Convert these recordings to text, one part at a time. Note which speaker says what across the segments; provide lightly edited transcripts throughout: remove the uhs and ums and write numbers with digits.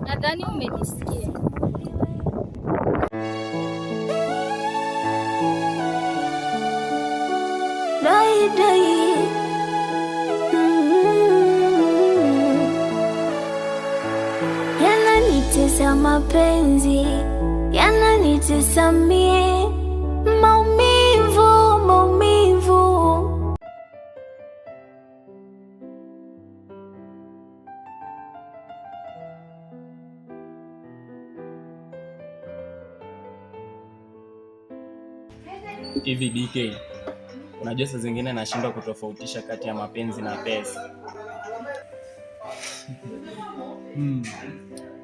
Speaker 1: Nadhani umenisikia.
Speaker 2: Yananitesa mapenzi, yananitesa mie, maumivu, maumivu.
Speaker 3: Hivi DK, unajua saa zingine nashindwa kutofautisha kati ya mapenzi na pesa.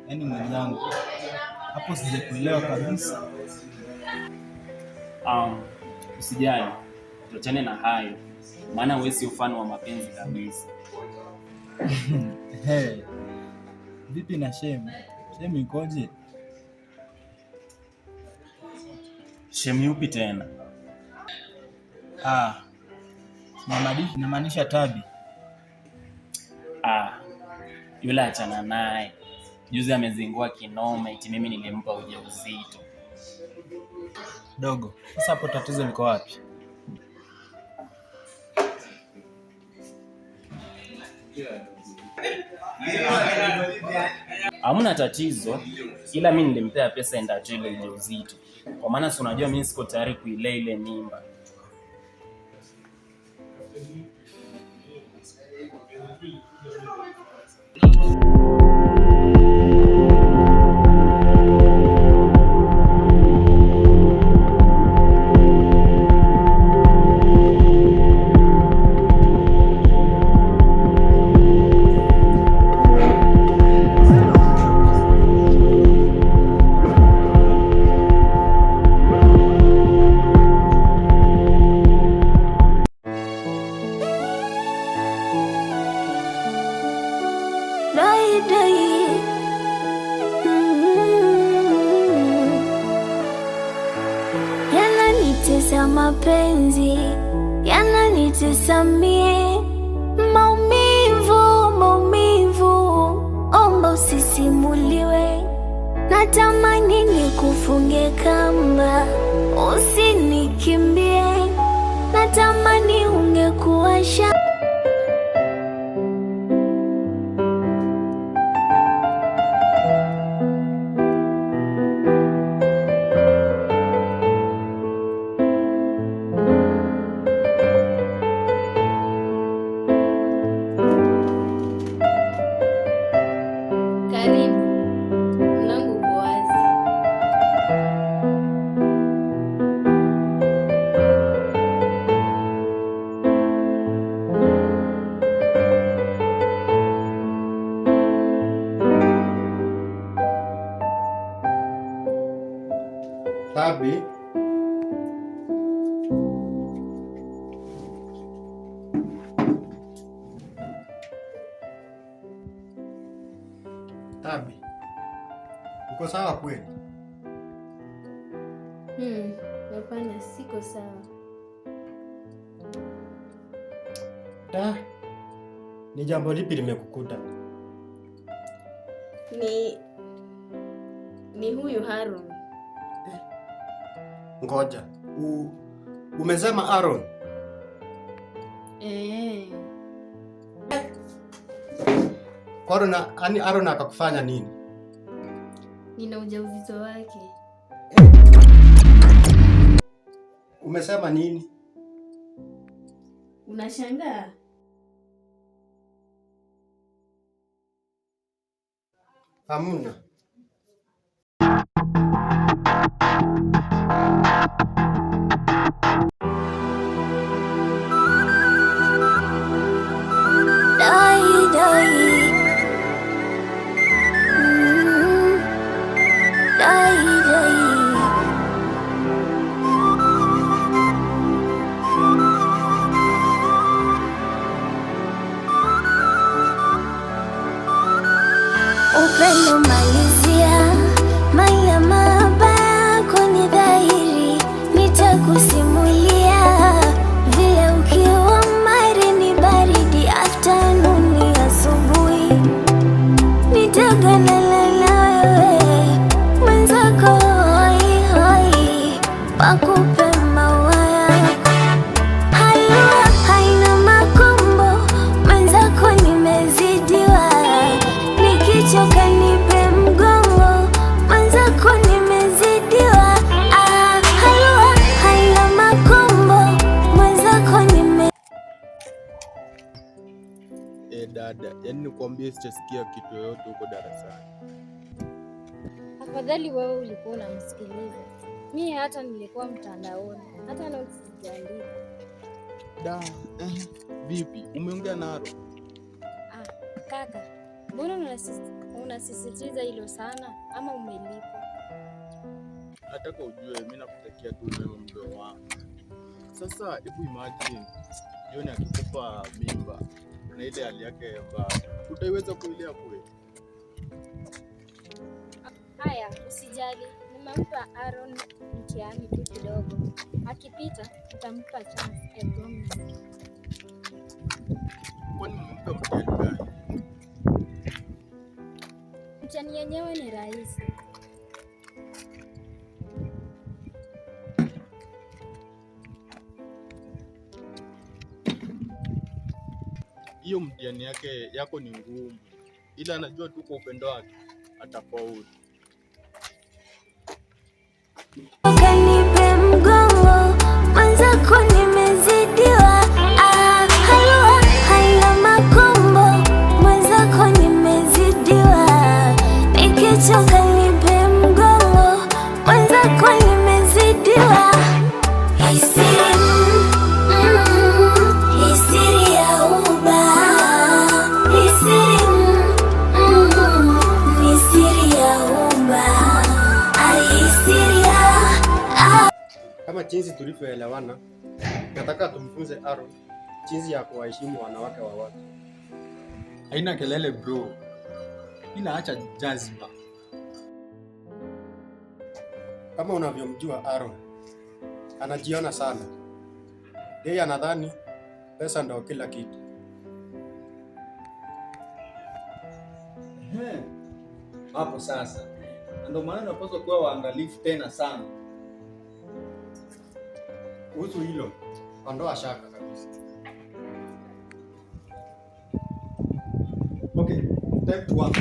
Speaker 4: Yaani mwenzangu, hapo sijakuelewa kabisa.
Speaker 3: Usijali, tuachane na hayo, maana wewe si ufano wa mapenzi kabisa.
Speaker 4: Hey, vipi na Shemu? Shemu ikoje?
Speaker 3: Shemu yupi tena?
Speaker 4: Namaanisha Tabi.
Speaker 3: Yule achana naye. Juzi amezingua kinoma eti mimi nilimpa ujauzito.
Speaker 4: Dogo, sasa hapo tatizo liko wapi?
Speaker 3: Hamna tatizo, ila mimi nilimpea pesa enda ile ujauzito. Kwa maana si unajua mimi siko tayari kuilea ile mimba.
Speaker 2: Yananitesa mapenzi, yananitesa mie, maumivu, maumivu. Omba usisimuliwe, natamani nikufunge kamba, usinikimbie, natamani ungekuwa
Speaker 5: Tabi, Tabi, uko sawa kweli?
Speaker 1: Hapana, siko sawa.
Speaker 5: Ni jambo lipi limekukuta?
Speaker 1: Ni huyu Aaron.
Speaker 5: Ngoja. Umesema Aaron? Kwani Aaron akakufanya nini?
Speaker 1: Nina ujauzito wake.
Speaker 5: Umesema nini?
Speaker 1: Unashangaa?
Speaker 5: Hamna.
Speaker 2: Upendo malizia, maya mabaya yako ni dhahiri, nitakusimulia vile ukiwa mari ni baridi after
Speaker 4: Dada, yaani nikwambie sitasikia kitu yoyote huko darasani.
Speaker 1: Afadhali wewe ulikuwa unamsikiliza. Mimi hata nilikuwa mtandaoni. Hata na usijaandika.
Speaker 4: Vipi? Umeongea na Aro?
Speaker 1: Kaka, mbona unasisitiza hilo sana ama umelipa?
Speaker 4: Nataka ujue mimi nakutakia tu wewe mdogo wangu. Sasa hebu imagine John akikupa mimba na ile hali yake mbaya, utaiweza kuilea kweli?
Speaker 1: Haya, usijali. Nimempa Aaron mtihani tu kidogo. Akipita, nitampa chance, I promise.
Speaker 4: Kwani mmempa mtihani gani?
Speaker 1: Mtihani yenyewe ni rahisi.
Speaker 4: Hiyo mtihani yako ni ngumu, ila anajua tu kwa upendo wake atafaulu.
Speaker 2: Kanipe mgongo mwenzako nimezidiwa, halua haina makombo mwenzako nimezidiwa, nikichoka nipe mgongo mwenzako nimezidiwa. Hisiri ya uba, hisiri ya uba, hisiri ya
Speaker 5: Kama jinsi tulivyoelewana, nataka tumfunze Aaron jinsi ya kuwaheshimu wanawake wa watu.
Speaker 6: Haina kelele bro, ila acha jazba.
Speaker 5: Kama unavyomjua Aaron, anajiona sana. Yeye anadhani pesa ndio kila kitu.
Speaker 6: Hapo sasa ndio maana unapaswa kuwa waangalifu tena sana.
Speaker 5: Kuhusu hilo, ondoa shaka kabisa.
Speaker 6: Okay, time to work.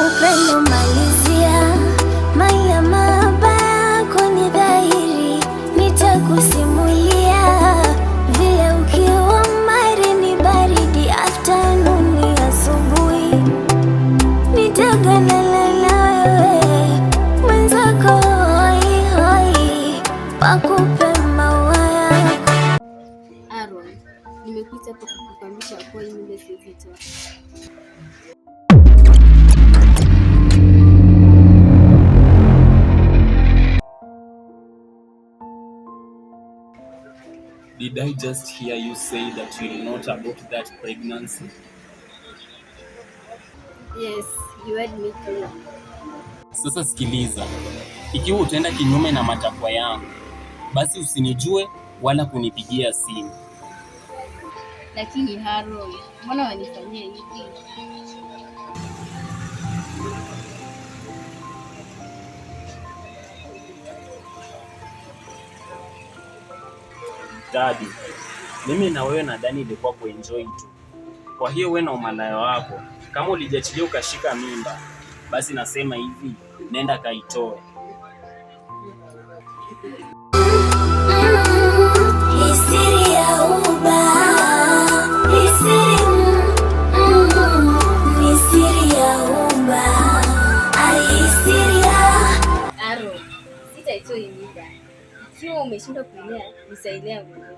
Speaker 2: Upendo malizia, maya mabaya yako ni dhahiri, nitakusimulia vile ukiwa mari ni baridi, afternoon asubuhi, nitaganana na wewe mwenzako, hoi hoi, wakupe maua yako.
Speaker 1: Aaron, nimekuita hapa kukufahamisha kuwa hii nyumba siwezi toa.
Speaker 3: Did I just hear you say that you will not abort that pregnancy?
Speaker 1: Yes, you heard me clear.
Speaker 3: Sasa sikiliza, ikiwa utaenda kinyume na matakwa yangu, basi usinijue wala kunipigia simu.
Speaker 1: Lakini Aaron, mbona wanifanyia hivi?
Speaker 3: Daddy, mimi na wewe nadhani ilikuwa kuenjoy tu. Kwa hiyo wewe na umalaya wako, kama ulijachilia ukashika mimba, basi nasema hivi, nenda kaitoe.
Speaker 2: Hisiri ya uba, hisiri ya uba, hisiri ya
Speaker 1: Aaron, sitaitoa hii mimba. Ikiwa umeshindwa kuilea, nisaidie mwenyewe.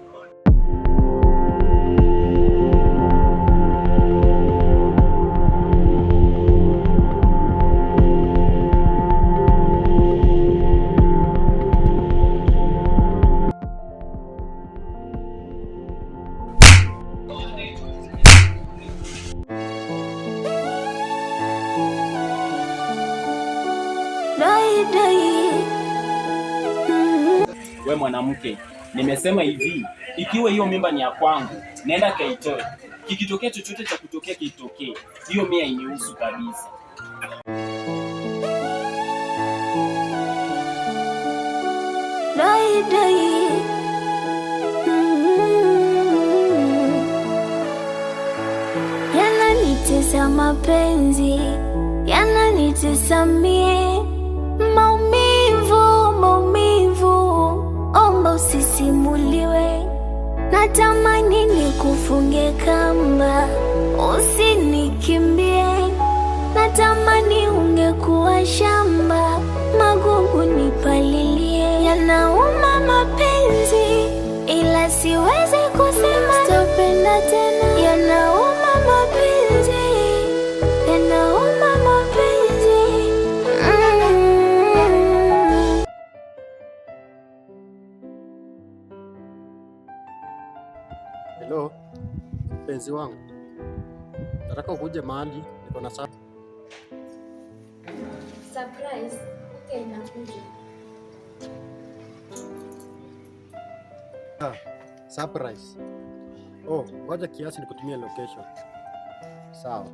Speaker 3: We mwanamke, nimesema hivi, ikiwa hiyo mimba ni ya kwangu, nenda kaitoe. Kikitokea chochote cha kutokea kitokee, hiyo mia hainihusu kabisa.
Speaker 2: Yananitesa mapenzi, yananitesa mie, maumivu, omba usisimuliwe. Natamani nikufunge kamba, usinikimbie. Natamani ungekuwa shamba, magugu nipalilie. Yanauma mapenzi, ila siwezi kusema sitopenda tena. Yanauma mapenzi, yanauma mapenzi.
Speaker 5: Hello, mpenzi wangu, nataka ukuje mahali niko na surprise.
Speaker 1: Okay, nakuja.
Speaker 5: Surprise. Oh, ngoja kiasi nikutumie location. Sawa.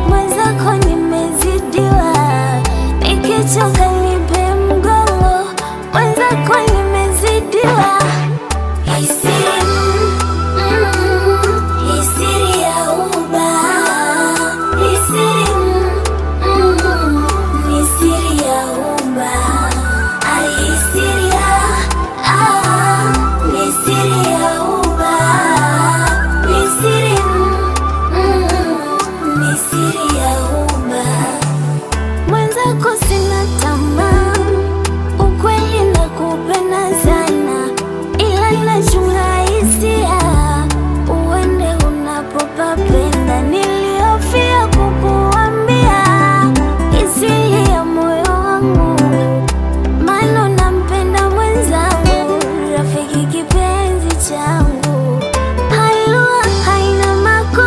Speaker 2: Mwenzako nimezidiwa, nikichoka nipe mgongo. Mwenzako nimezidiwa, hisiri ya uba, hisiri ya uba, hisiri ya uba, siri ya umma. Mwenzako sina tamaa, ukweli nakupenda sana, ila nachunga hisia uende unapopapenda. Nilihofia kukuambia isili ya moyo wangu, maana nampenda mwenzangu, rafiki kipenzi changu. Halua haina mako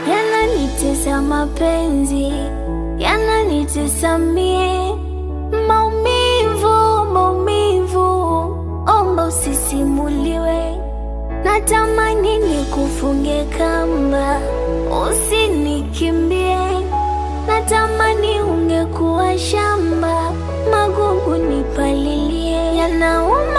Speaker 2: yananitesa mapenzi, yananitesa mie, maumivu, omba usisimuliwe. Natamani nikufunge kamba, usinikimbie. natamani ungekuwa shamba, magugu nipalilie. Yanauma